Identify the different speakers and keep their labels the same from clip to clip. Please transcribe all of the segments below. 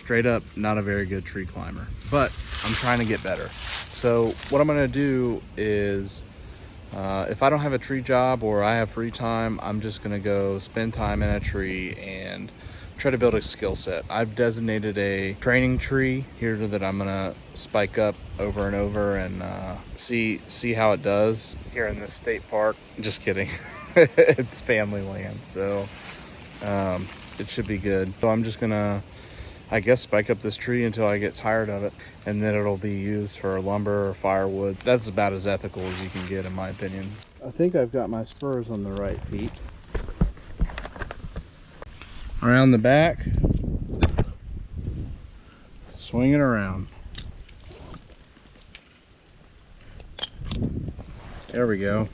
Speaker 1: straight up not a very good tree climber, but I'm trying to get better. So what I'm gonna do is, if I don't have a tree job or I have free time, I'm just gonna go spend time in a tree and try to build a skill set. I've designated a training tree here that I'm gonna spike up over and over and see how it does here in this state park. Just kidding. It's family land, so it should be good. So I'm just gonna, I guess, spike up this tree until I get tired of it, and then it'll be used for lumber or firewood. That's about as ethical as you can get, in my opinion. I think I've got my spurs on the right feet. Around the back, swing it around. There we go.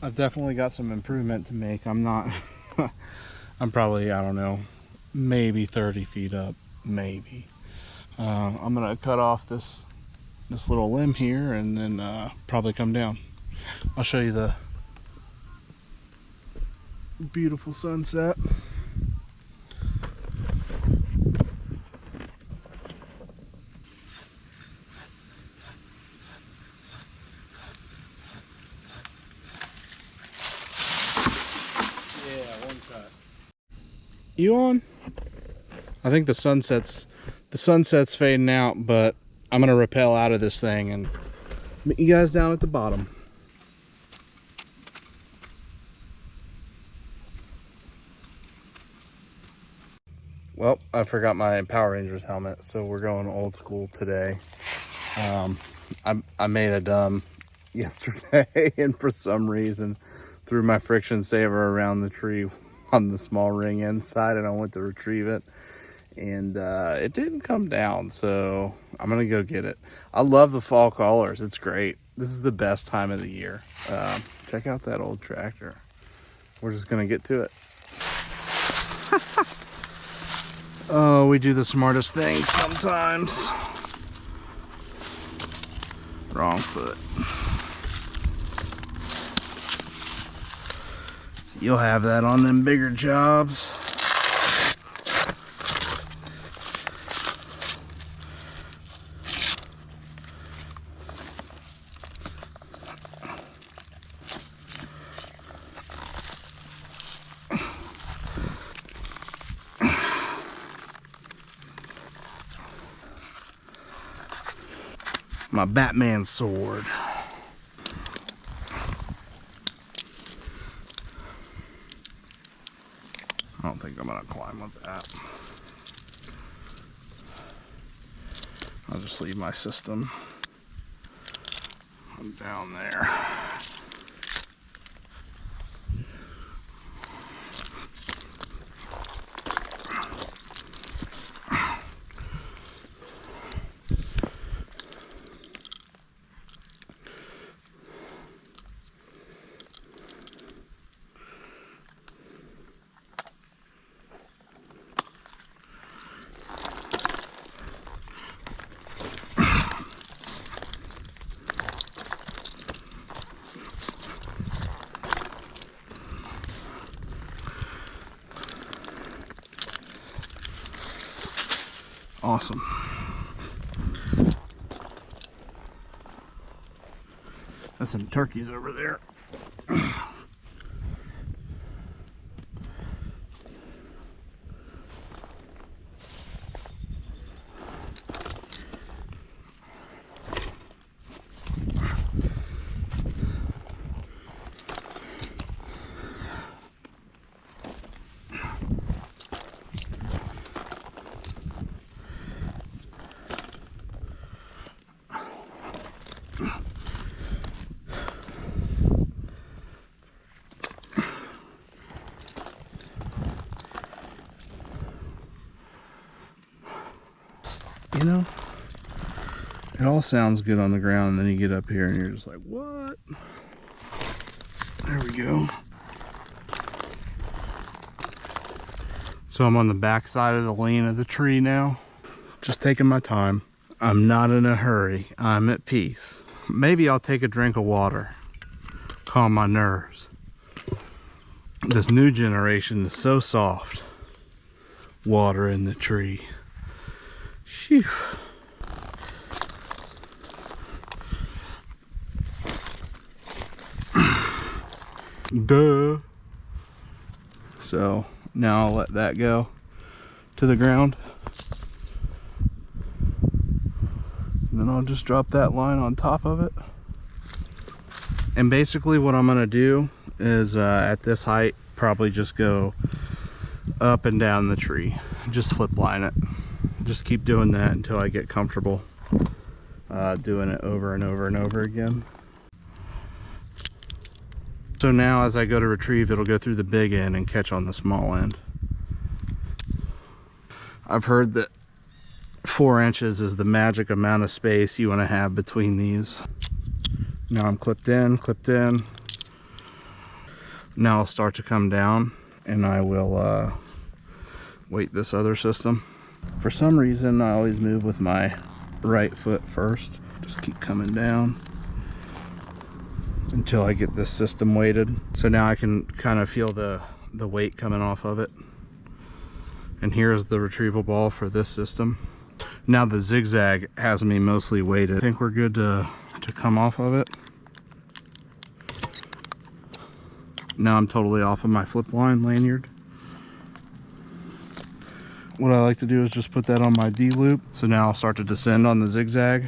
Speaker 1: I've definitely got some improvement to make. I'm not, I'm probably, I don't know, maybe 30 feet up, maybe. I'm gonna cut off this little limb here and then probably come down. I'll show you the beautiful sunset. You on? I think the sunset's fading out, but I'm gonna rappel out of this thing and meet you guys down at the bottom. Well, I forgot my Power Rangers helmet, so we're going old school today. I made a dumb yesterday and for some reason threw my friction saver around the tree on the small ring inside, and I went to retrieve it and it didn't come down, so I'm gonna go get it. I love the fall colors. It's great. This is the best time of the year. Check out that old tractor. We're just gonna get to it. Oh, we do the smartest things sometimes. Wrong foot. You'll have that on them bigger jobs. My Batman sword. I don't think I'm gonna climb with that. I'll just leave my system. I'm down there. Awesome. There's some turkeys over there. You know, it all sounds good on the ground, and then you get up here and you're just like, what? There we go. So I'm on the back side of the lane of the tree now, just taking my time. I'm not in a hurry. I'm at peace. Maybe I'll take a drink of water, calm my nerves. This new generation is so soft. Water in the tree. Phew. Duh. So now I'll let that go to the ground. And then I'll just drop that line on top of it. And basically what I'm gonna do is at this height, probably just go up and down the tree. Just flip line it. Just keep doing that until I get comfortable doing it over and over and over again. So now as I go to retrieve, it'll go through the big end and catch on the small end. I've heard that 4 inches is the magic amount of space you want to have between these. Now I'm clipped in. Now I'll start to come down and I will weight this other system. For some reason I always move with my right foot first. Just keep coming down until I get this system weighted. So now I can kind of feel the weight coming off of it. And here's the retrieval ball for this system. Now the zigzag has me mostly weighted. I think we're good to come off of it. Now I'm totally off of my flip line lanyard. What I like to do is just put that on my D loop. So now I'll start to descend on the zigzag.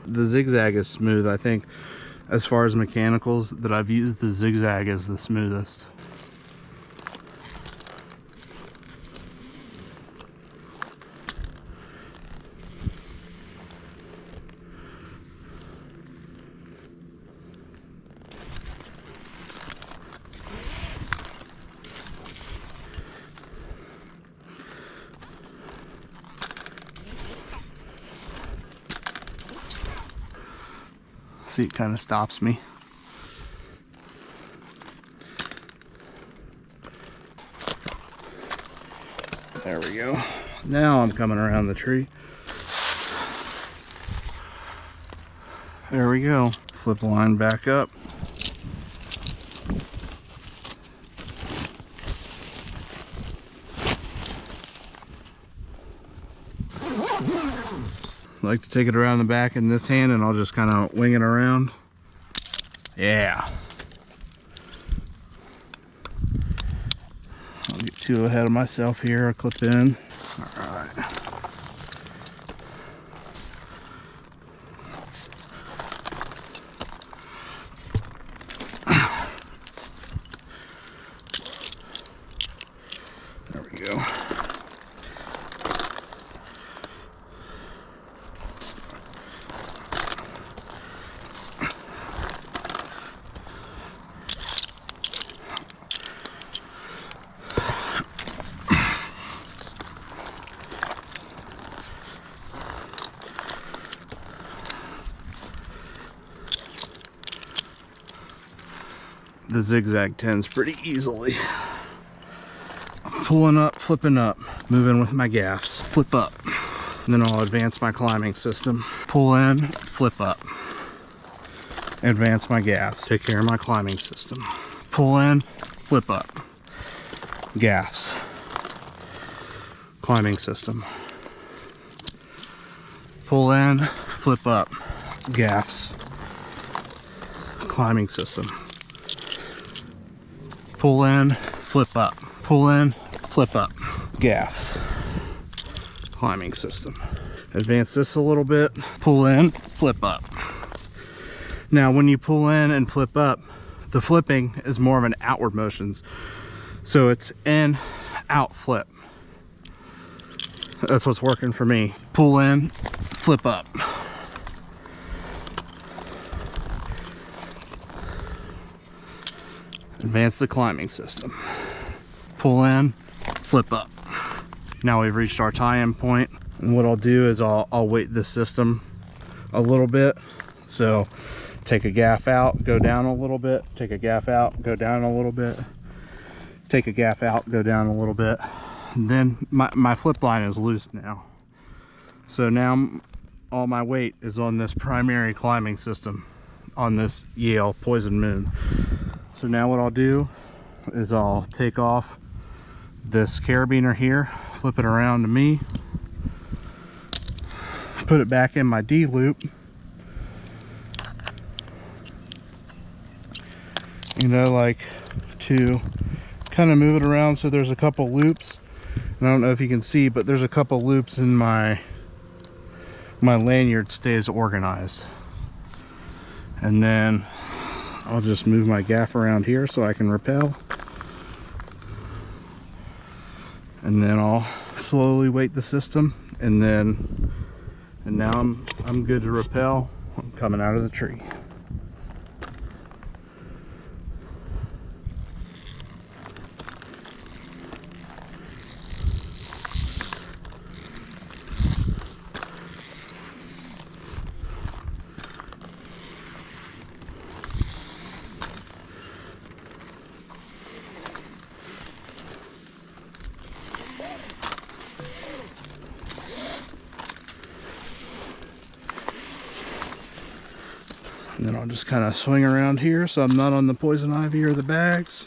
Speaker 1: The zigzag is smooth. I think as far as mechanicals that I've used, the zigzag is the smoothest. See, it kind of stops me. There we go. Now I'm coming around the tree. There we go. Flip the line back up. I like to take it around the back in this hand and I'll just kind of wing it around. Yeah. I'll get too ahead of myself here. I'll clip in. All right. There we go. The zigzag tends pretty easily. I'm pulling up, flipping up, moving with my gaffs, flip up. And then I'll advance my climbing system. Pull in, flip up. advance my gaffs, take care of my climbing system. Pull in, flip up, gaffs, climbing system. Pull in, flip up, gaffs, climbing system. Pull in, flip up, pull in, flip up, gaffs, climbing system. Advance this a little bit, pull in, flip up. Now when you pull in and flip up, the flipping is more of an outward motions. So it's in, out, flip. That's what's working for me. Pull in, flip up. Advance the climbing system. Pull in, flip up. Now we've reached our tie-in point. And what I'll do is I'll weight this system a little bit. So take a gaff out, go down a little bit, take a gaff out, go down a little bit, take a gaff out, go down a little bit. And then my flip line is loose now. So now all my weight is on this primary climbing system on this Yale Poison Moon. So now what I'll do is I'll take off this carabiner here, flip it around to me, put it back in my D loop. You know, like to kind of move it around so there's a couple loops. And I don't know if you can see, but there's a couple loops in my lanyard stays organized. And then I'll just move my gaff around here so I can rappel. And then I'll slowly weight the system, and now I'm good to rappel. I'm coming out of the tree. And then I'll just kind of swing around here so I'm not on the poison ivy or the bags.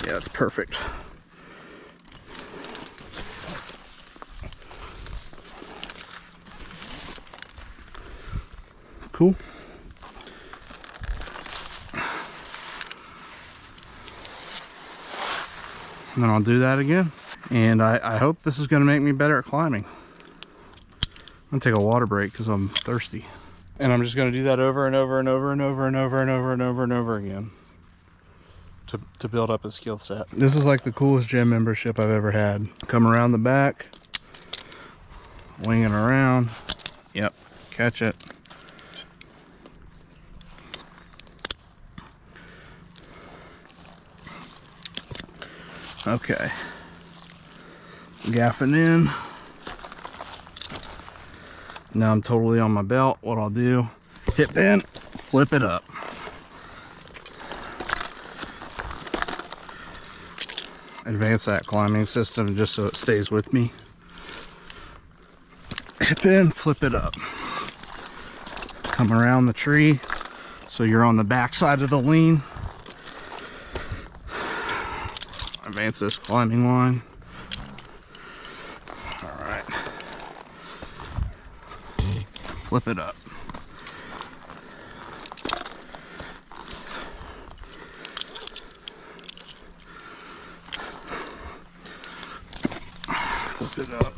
Speaker 1: Yeah, it's perfect. Cool. And then I'll do that again. And I hope this is going to make me better at climbing. I'm going to take a water break because I'm thirsty. And I'm just going to do that over and over and over and over and over and over and over and over again to build up a skill set. This is like the coolest gym membership I've ever had. Come around the back, wing it around. Yep, catch it. Okay. Gaffing in. Now I'm totally on my belt. What I'll do, hit pin, flip it up. Advance that climbing system just so it stays with me. Hit pin, flip it up. Come around the tree so you're on the back side of the lean. Advance this climbing line. All right. Flip it up. Flip it up.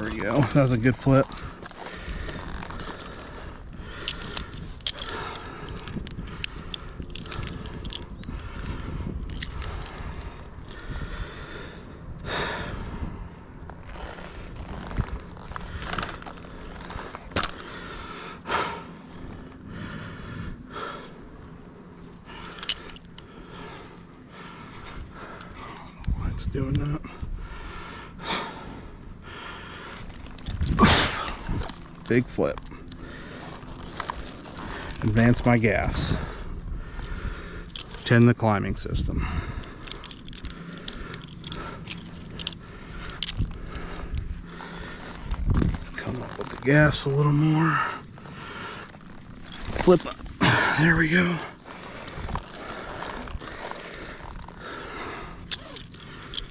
Speaker 1: we go. That was a good flip. Why it's doing that? Big flip. Advance my gaffs. 10 the climbing system. Come up with the gaffs a little more. Flip up. There we go.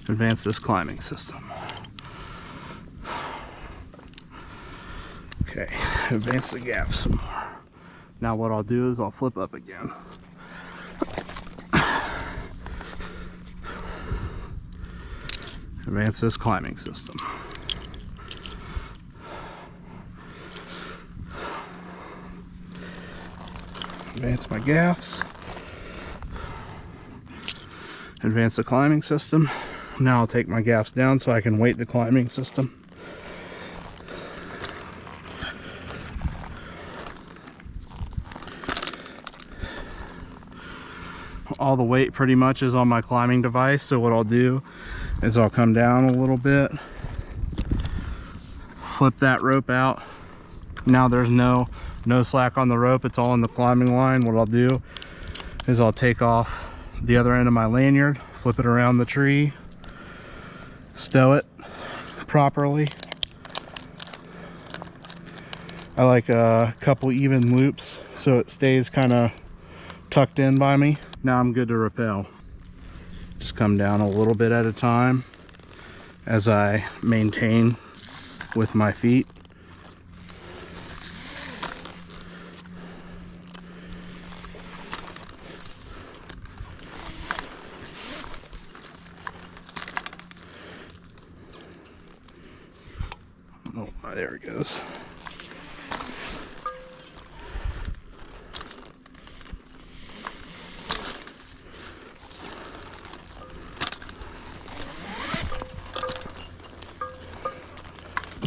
Speaker 1: Advance this climbing system. Okay, advance the gaff some more. Now what I'll do is I'll flip up again. Advance this climbing system. Advance my gaffs. Advance the climbing system. Now I'll take my gaffs down so I can weight the climbing system. All the weight pretty much is on my climbing device, so what I'll do is I'll come down a little bit, flip that rope out. Now there's no slack on the rope, it's all in the climbing line. What I'll do is I'll take off the other end of my lanyard, flip it around the tree, stow it properly. I like a couple even loops so it stays kind of tucked in by me. Now I'm good to rappel. Just come down a little bit at a time as I maintain with my feet. Oh, there it goes.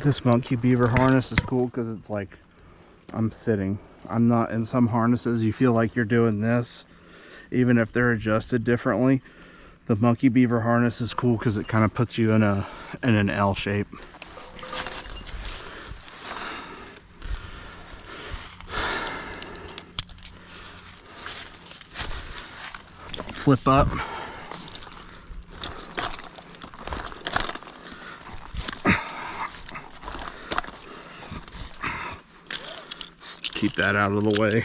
Speaker 1: This monkey beaver harness is cool because it's like I'm sitting. I'm not in some harnesses. You feel like you're doing this, even if they're adjusted differently. The monkey beaver harness is cool because it kind of puts you in an L shape. Flip up. Keep that out of the way.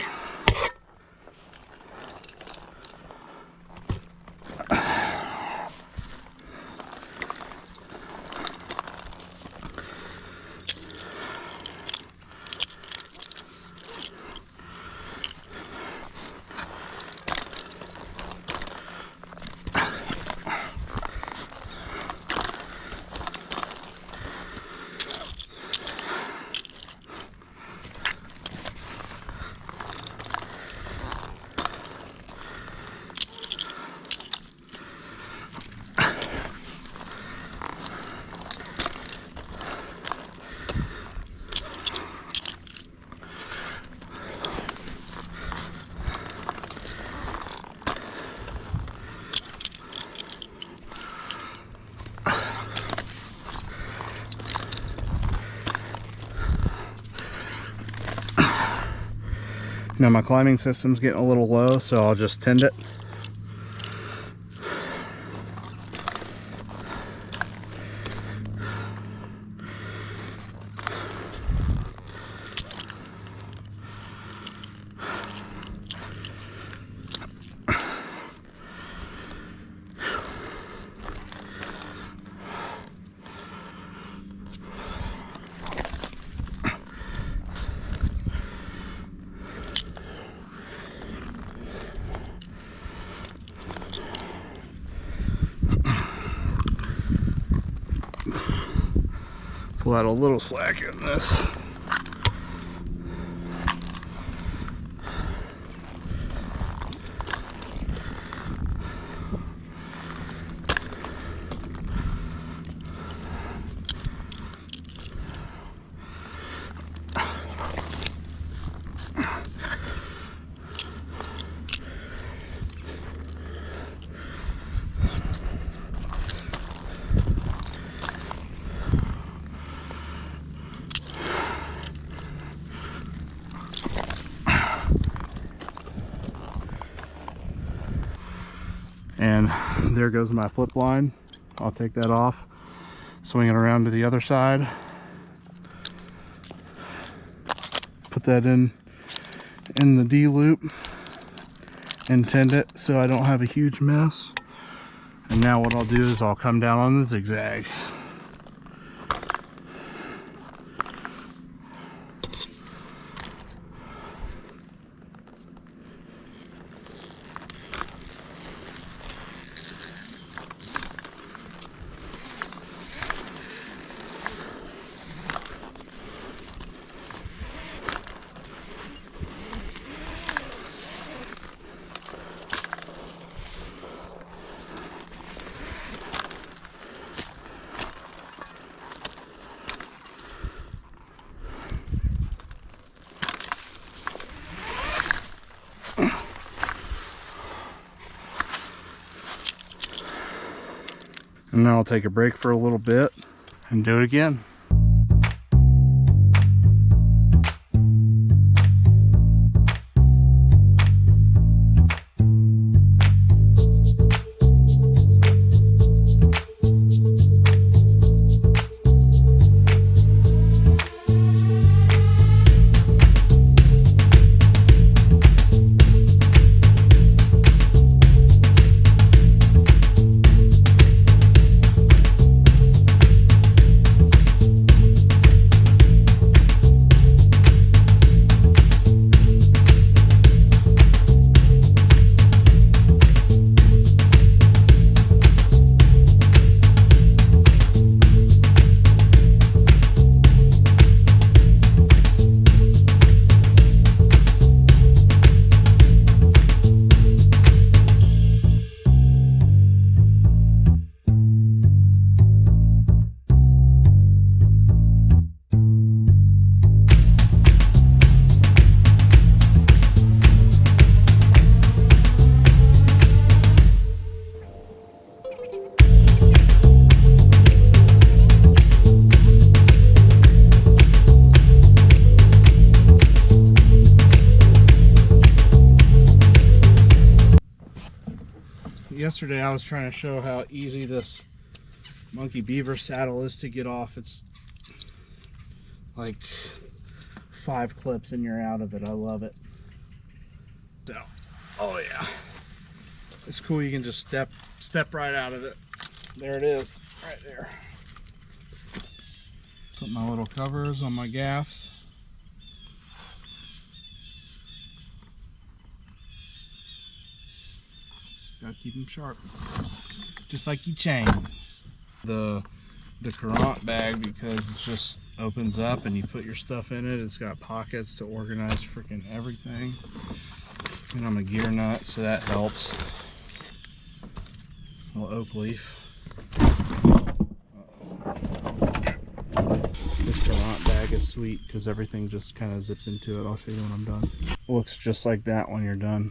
Speaker 1: Now my climbing system's getting a little low, so I'll just tend it. pull out a little slack in this. And there goes my flip line. I'll take that off, swing it around to the other side, put that in the D loop and tend it so I don't have a huge mess. And now what I'll do is I'll come down on the zigzag. And now I'll take a break for a little bit and do it again. Yesterday I was trying to show how easy this Monkey Beaver saddle is to get off. It's like 5 clips and you're out of it. I love it. So, oh yeah, it's cool. You can just step right out of it. There it is, right there. Put my little covers on my gaffs. Gotta keep them sharp, just like your chain. The Courant bag, because it just opens up and you put your stuff in it. It's got pockets to organize freaking everything. And I'm a gear nut, so that helps. Little oak leaf. This Courant bag is sweet because everything just kind of zips into it. I'll show you when I'm done. Looks just like that when you're done.